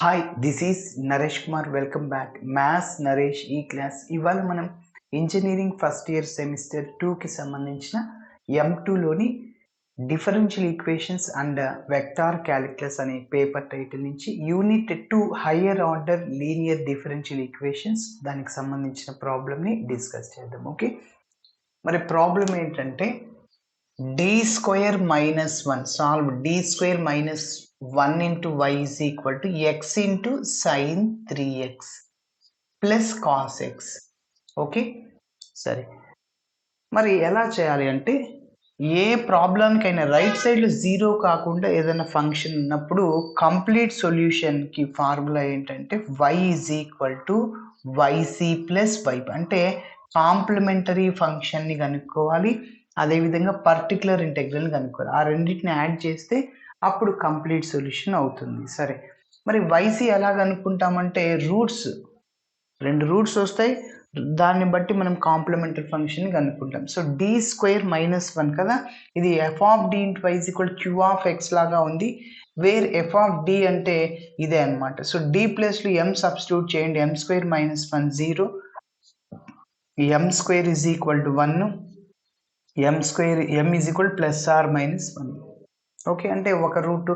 Hi, this is Naresh Kumar. Welcome back. Maths Naresh ఈ class. ఇవాళ మనం ఇంజనీరింగ్ ఫస్ట్ ఇయర్ సెమిస్టర్ 2కి సంబంధించిన M2లోని differential equations and vector calculus అనే పేపర్ టైటిల్ నుంచి unit 2 higher order linear differential equations దానికి సంబంధించిన ప్రాబ్లమ్ని డిస్కస్ చేద్దాం. ఓకే, మరి ప్రాబ్లం ఏంటంటే d² - 1 solve d² - 1 into y is equal to x into sin 3x plus cos x. Okay, సరే. మరి ఎలా చేయాలి అంటే ఏ ప్రాబ్లంకైనా రైట్ సైడ్లో 0 కాకుండా ఏదైనా ఫంక్షన్ ఉన్నప్పుడు కంప్లీట్ సొల్యూషన్కి ఫార్ములా ఏంటంటే y is equal to yc plus y, అంటే కాంప్లిమెంటరీ ఫంక్షన్ని కనుక్కోవాలి, అదేవిధంగా పర్టికులర్ ఇంటెగ్రల్ని కనుక్కోవాలి. ఆ రెండింటిని యాడ్ చేస్తే అప్పుడు కంప్లీట్ సొల్యూషన్ అవుతుంది. సరే, మరి yc ఎలా కనుక్కుంటామంటే రెండు రూట్స్ వస్తాయి, దాన్ని బట్టి మనం కాంప్లిమెంటరీ ఫంక్షన్ కనుక్కుంటాం. సో d² - 1 కదా, ఇది f of d into y is equal to q of x లాగా ఉంది, వేర్ f of d అంటే ఇదే అనమాట. సో d ప్లేస్లో m సబ్స్టిట్యూట్ చేయండి. m² - 1 0, m² is equal to 1, m is equal to plus or minus 1. Okay, అంటే ఒక route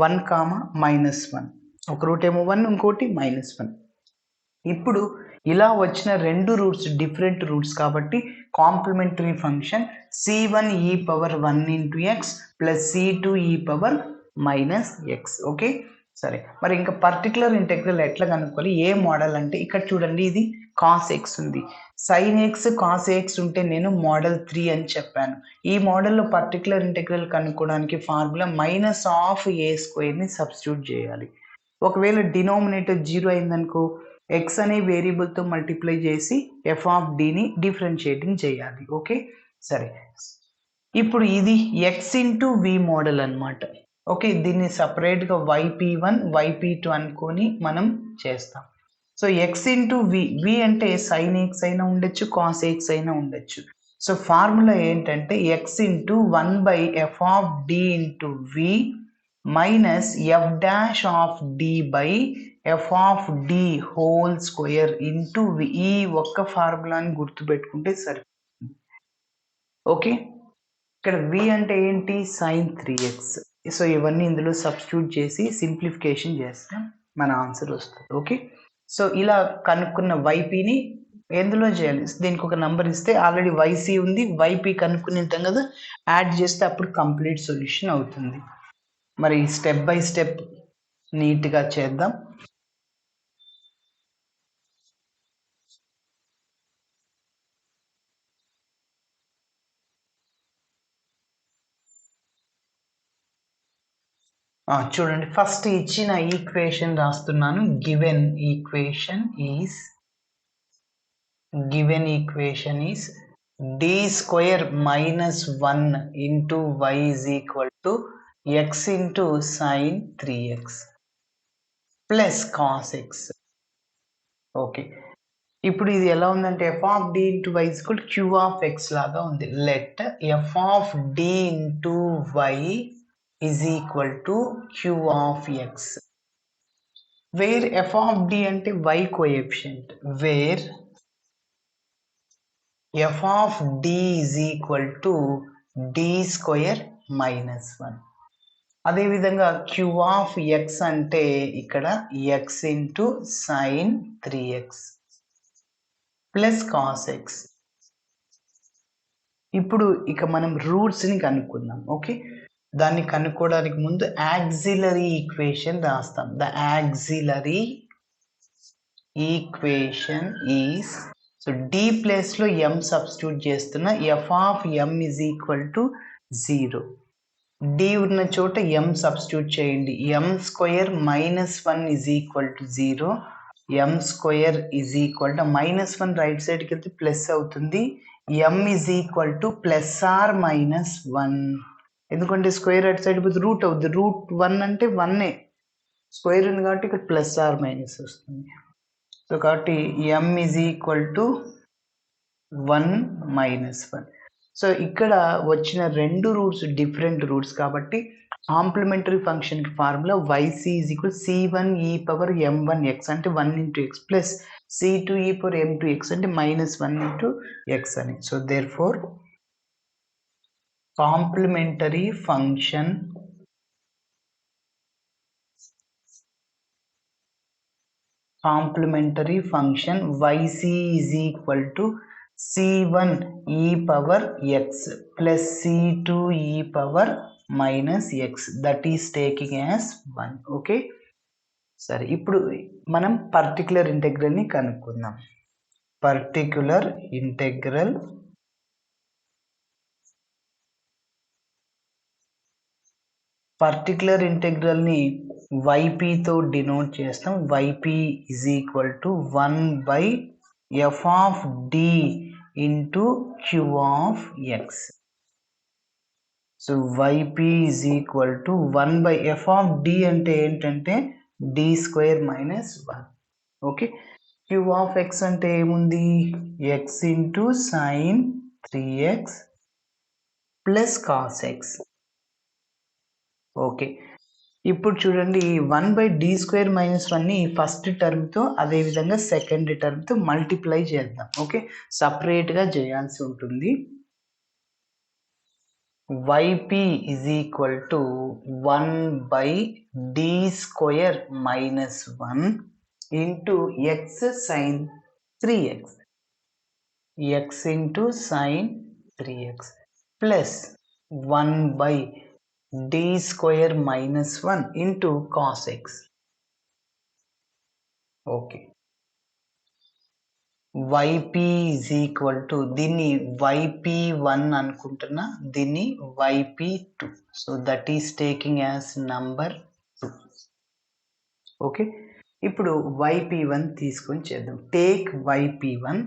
1, -1, ఒక రూట్ ఏమో 1, ఇంకోటి -1. ఇప్పుడు ఇలా వచ్చిన రెండు రూట్స్ డిఫరెంట్ రూట్స్ కాబట్టి complementary function c1e⁻1 into x plus c2e⁻ - x. Okay, సరే. మరి ఇంకా పర్టికులర్ ఇంటెగ్రల్ ఎట్లా కనుక్కోవాలి, ఏ మోడల్ అంటే ఇక్కడ చూడండి, ఇది cos x ఉంది, sin x cos x ఉంటే నేను మోడల్ 3 అని చెప్పాను. ఈ మోడల్లో పర్టికులర్ ఇంటెగ్రల్ కనుక్కోవడానికి ఫార్ములా -a²ని సబ్స్టిట్యూట్ చేయాలి. ఒకవేళ డినామినేటర్ 0 అయిందనుకో x అనే వేరియబుల్తో మల్టిప్లై చేసి f of dని డిఫరెన్షియేటింగ్ చేయాలి. ఓకే, సరే. ఇప్పుడు ఇది x ఇంటూ v మోడల్ అనమాట. ఓకే, దీన్ని సపరేట్గా yp1 yp2 అనుకొని మనం చేస్తాం. సో x ఇంటూ v అంటే sin x అయినా ఉండొచ్చు, cos x అయినా ఉండొచ్చు. సో ఫార్ములా ఏంటంటే x into 1/f of d into v minus f dash of d by f of d whole square into v. ఈ ఒక్క ఫార్ములాని గుర్తుపెట్టుకుంటే సరిపోతుంది. ఓకే, ఇక్కడ v అంటే ఏంటి, sin 3x. సో ఇవన్నీ ఇందులో సబ్స్టిట్యూట్ చేసి సింప్లిఫికేషన్ చేస్తే మన ఆన్సర్ వస్తుంది. ఓకే, సో ఇలా కనుక్కున్న ypని ఎందులో చేయాలి, దీనికి ఒక నంబర్ ఇస్తే ఆల్రెడీ yc ఉంది, yp కనుక్కుని ఉంటాం కదా, యాడ్ చేస్తే అప్పుడు కంప్లీట్ సొల్యూషన్ అవుతుంది. మరి స్టెప్ బై స్టెప్ నీట్గా చేద్దాం. చూడండి, ఫస్ట్ ఇచ్చిన ఈక్వేషన్ రాస్తున్నాను. Given equation is d² - 1 into y is equal to x into sin 3x plus cos x. Okay, ఇప్పుడు ఇది ఎలా ఉందంటే f of d into y is equal to q of x లాగా ఉంది. Let f of d into y is equal to q of x, where f of d అంటే y coefficient, where f of d is equal to d² - 1. అదేవిధంగా q of x అంటే ఇక్కడ x into sin 3x plus cos x. ఇప్పుడు ఇక మనం రూట్స్ని కనుక్కుందాం. Okay, దాన్ని కనుక్కోవడానికి ముందు యాక్సిలరీ ఈక్వేషన్ రాస్తాం. The auxiliary equation is, so d ప్లేస్లో m సబ్స్టిట్యూట్ చేస్తున్న f of m is equal to 0. d ఉన్న చోట m సబ్స్టిట్యూట్ చేయండి. m² - 1 is equal to 0, m² is equal to -1 right సైడ్కి వెళ్తే ప్లస్ అవుతుంది, m is equal to plus or -1, ఎందుకంటే square అటు సైడ్ పోతే రూట్ అవుతుంది. రూట్ 1 అంటే 1ఏ, స్క్వేర్ ఉంది కాబట్టి ఇక్కడ ప్లస్ ఆర్ మైనస్ వస్తుంది. సో కాబట్టి m is equal to 1 - 1. So ఇక్కడ వచ్చిన రెండు రూట్స్ డిఫరెంట్ రూట్స్ కాబట్టి కాంప్లిమెంటరీ ఫంక్షన్కి formula yc is equal c1e power m1x అంటే 1 into X plus c2e power m2x అంటే -1 ఇంటూ ఎక్స్ అని. So therefore complementary function yc is equal to c1e power x plus c2e power -x that is taking as 1. Okay, సరే. ఇప్పుడు మనం particular ఇంటెగ్రల్ని కనుక్కుందాం. Particular ఇంటెగ్రల్ని ypతో denote చేస్తాం. yp is equal to 1/f of d into q of x. So yp is equal to 1/f of d అంటే ఏంటంటే d² - 1. Okay, q of x అంటే ఏముంది, x into sin 3x plus cos x. Okay, ఇప్పుడు చూడండి 1/d² - 1ని first టర్మ్తో అదేవిధంగా second టర్మ్తో multiply చేద్దాం. Okay, సపరేట్గా చేయాల్సి ఉంటుంది. yp is equal to 1/d² - 1 into x sin 3x, x into sin 3x plus 1/d² - 1 into cos x. Okay, yp is equal to దీన్ని yp1 అనుకుంటున్నా, దీన్ని yp2. So that is taking as number 2. Okay, ఇప్పుడు yp1 తీసుకొని చేద్దాం. Take yp1.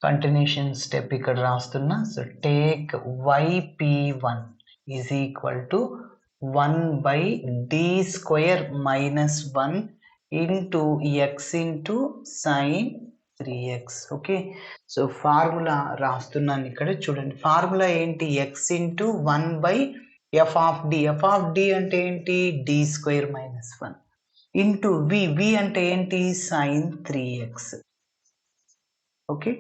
Continuation step ఇక్కడ రాస్తున్నా. So take yp1 is equal to 1/d² - 1 into x into sin 3x. Okay, so formula రాస్తున్నాను ఇక్కడ చూడండి. ఫార్ములా ఏంటి, x into 1/f of d. f of d అంటే ఏంటి, d² - 1 ఇంటూ v అంటే ఏంటి, sin 3x. ఓకే,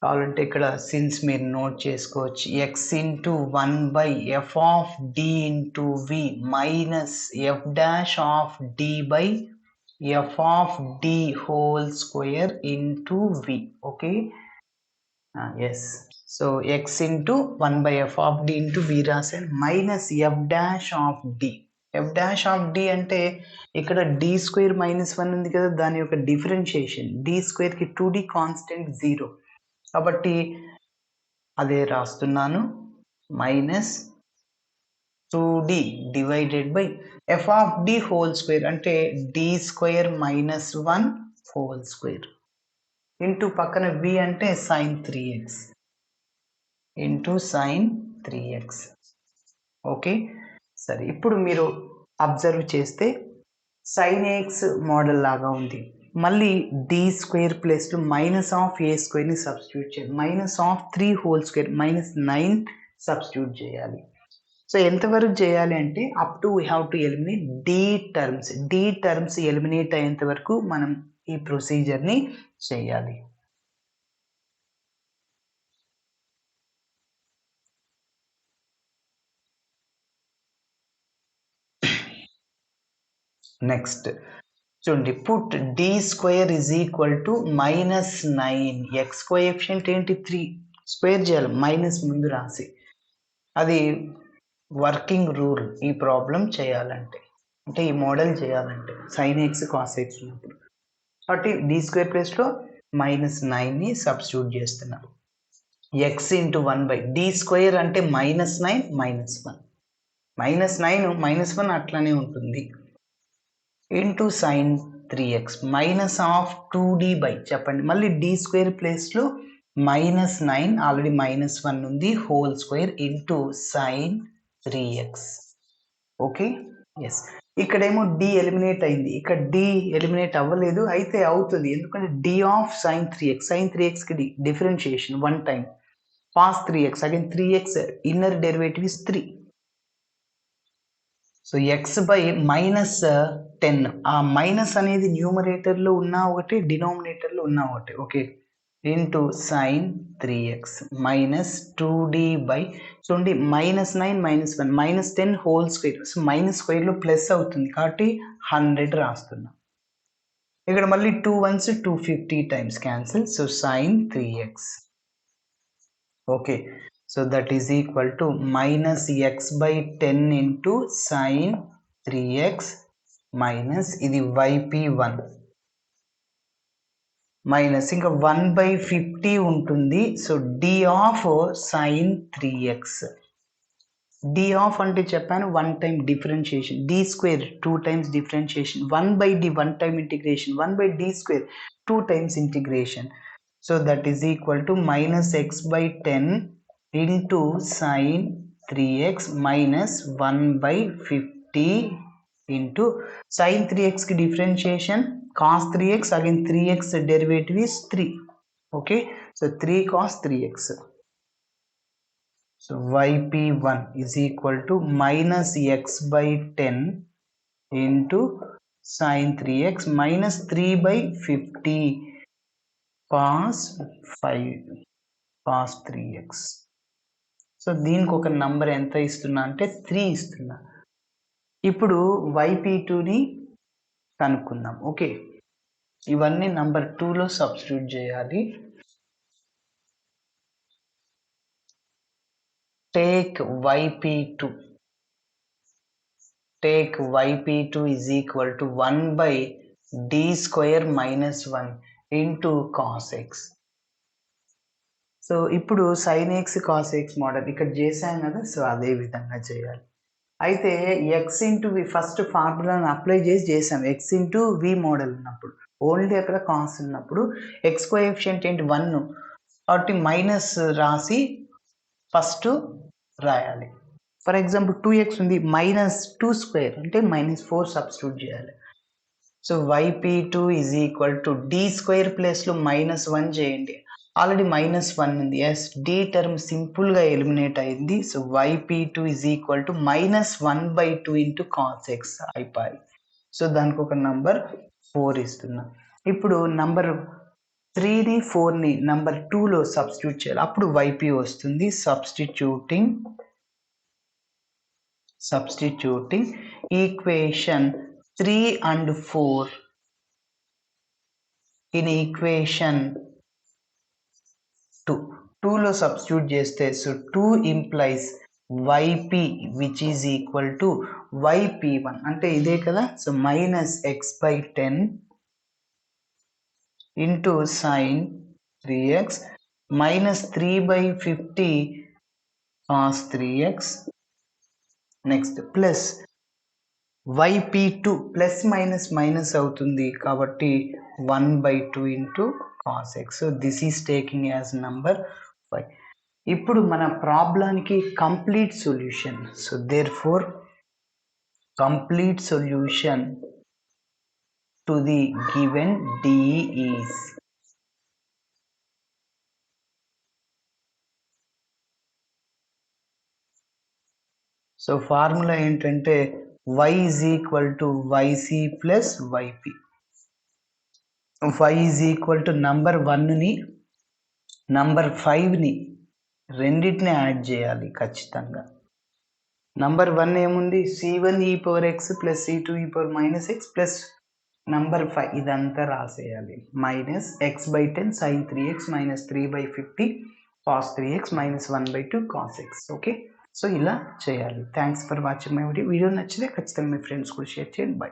కావాలంటే ఇక్కడ సిన్స్ మీరు నోట్ చేసుకోవచ్చు. x into 1/f of d into v minus f dash of d by f of d whole square into v. Okay, yes. So x into 1/f of d into v రాసాను, minus f dash of d. f dash of d అంటే ఇక్కడ d² - 1 ఉంది కదా, దాని యొక్క differentiation. d²కి 2d constant 0 కాబట్టి అదే రాస్తున్నాను, minus 2d divided by f of d whole square అంటే d² - 1 హోల్ స్క్వేర్ ఇంటూ పక్కన v అంటే sin 3x into sin 3x. Okay, సరే. ఇప్పుడు మీరు అబ్జర్వ్ చేస్తే sin x మోడల్ లాగా ఉంది. మళ్ళీ d² plus minus of a² ని సబ్స్టిట్యూట్ చేయాలి. Minus of 3 whole square -9 substitute చేయాలి. సో ఎంతవరకు చేయాలి అంటే up to we have to eliminate d terms eliminate అయ్యేంత వరకు మనం ఈ ప్రొసీజర్ని చేయాలి. నెక్స్ట్ చూడండి, put d² is equal to -9. x coefficient ఏంటి, 3 స్క్వేర్ చేయాలి, మైనస్ ముందు రాసి. అది వర్కింగ్ రూల్ ఈ ప్రాబ్లం చేయాలంటే, అంటే ఈ మోడల్ చేయాలంటే sin x cos x ఉన్నప్పుడు. కాబట్టి d² ప్లేస్లో -9ని సబ్స్టిట్యూట్ చేస్తున్నాం. x ఇంటూ 1/d² అంటే -9 -1, -9 -1 అట్లానే ఉంటుంది, into sin 3x minus of 2d by చెప్పండి. మళ్ళీ d² ప్లేస్లో -9 ఆల్రెడీ -1 ఉంది whole square into sin 3x. Okay, yes. ఇక్కడేమో డి ఎలిమినేట్ అయింది, ఇక్కడ డి ఎలిమినేట్ అవ్వలేదు, అయితే అవుతుంది ఎందుకంటే d of sine 3x, sine 3xకి differentiation 1 time cos 3x, again 3x inner derivative is 3. So x by -10, ఆ మైనస్ అనేది న్యూమరేటర్లో ఉన్నా ఒకటి, డినామినేటర్లో ఉన్నా ఒకటి, okay, into sine 3x minus 2d by, చూడండి -9 -1 -10 హోల్ స్క్వేర్, సో మైనస్ స్క్వేర్లో ప్లస్ అవుతుంది కాబట్టి 100 రాస్తున్నాం. ఇక్కడ మళ్ళీ 2 1s 250 times cancel, so sine 3x, okay, so that is equal to -x/10 into sine 3x minus ఇది yp1 మైనస్ ఇంకా 1/50 ఉంటుంది, so d of sine 3x. D of అంటే చెప్పాను 1 time differentiation, d square 2 times differentiation, 1/d 1 time integration, 1/d square 2 times integration, so that is equal to -x/10 into sine 3x minus 1/50 into sine 3xకి differentiation cos 3x, again 3x derivative is 3, okay, so 3 cos 3x, so yp1 is equal to -x/10 into sin 3x minus 3/50 cos 3x. So దీనికి ఒక number ఎంత ఇస్తున్నా అంటే 3 ఇస్తున్నా. ఇప్పుడు yp2ని కనుక్కుందాం, okay, ఇవన్నీ నంబర్ 2లో సబ్స్టిట్యూట్ చేయాలి. Take yp2 is equal to 1/d square minus 1 into cos x. So ఇప్పుడు sin x cos x model ఇక్కడ చేశాం కదా, సో అదే విధంగా చేయాలి. అయితే x ఇంటూ వి ఫస్ట్ ఫార్ములాను అప్లై చేసాం, x ఇంటూ వి మోడల్ ఉన్నప్పుడు, ఓన్లీ అక్కడ కాస్ ఉన్నప్పుడు ఎక్స్ కోఎఫిషియంట్ ఏంటి 1, కాబట్టి మైనస్ రాసి ఫస్ట్ రాయాలి. ఫర్ ఎగ్జాంపుల్ 2x ఉంది, -2² అంటే -4 సబ్స్టిట్యూట్ చేయాలి. So yp2 is equal to d square ప్లేస్లో -1 చేయండి, ఆల్రెడీ -1 ఉంది, ఎస్ డి టర్మ్ సింపుల్గా ఎలిమినేట్ అయింది, so yp2 is equal to -1/2 into cos X అయిపోయి, సో దానికి ఒక నంబర్ 4 ఇస్తున్నా. ఇప్పుడు నంబర్ 3ని 4ని నంబర్ 2లో సబ్స్టిట్యూట్ చేయాలి, అప్పుడు yp వస్తుంది. Substituting equation 3 and 4 in equation 2లో సబ్స్టిట్యూట్ చేస్తే, so 2 implies yp which is equal to yp1 అంటే ఇదే కదా, so -x/10 into sine 3x minus 3/50 cos 3x, next plus yp2 plus minus అవుతుంది కాబట్టి 1/2 into cos x, so this is taking as number 5. ఇప్పుడు మన ప్రాబ్లానికి complete solution, so therefore complete solution to the given d is, సో formula ఏంటంటే y is equal to yc plus yp, y is equal to number 1ని number 5ని రెండింటిని add చేయాలి ఖచ్చితంగా. నంబర్ 1 ఏముంది, c1e⁻x plus c2e⁻x plus number 5 ఇదంతా రాసేయాలి, minus x/10 sin 3x minus 3/50 cos 3x minus 1/2 cos x, okay, so ఇలా చేయాలి. Thanks for watching my video. Video నచ్చితే ఖచ్చితంగా మీ ఫ్రెండ్స్ కూడా షేర్ చేయండి. బై.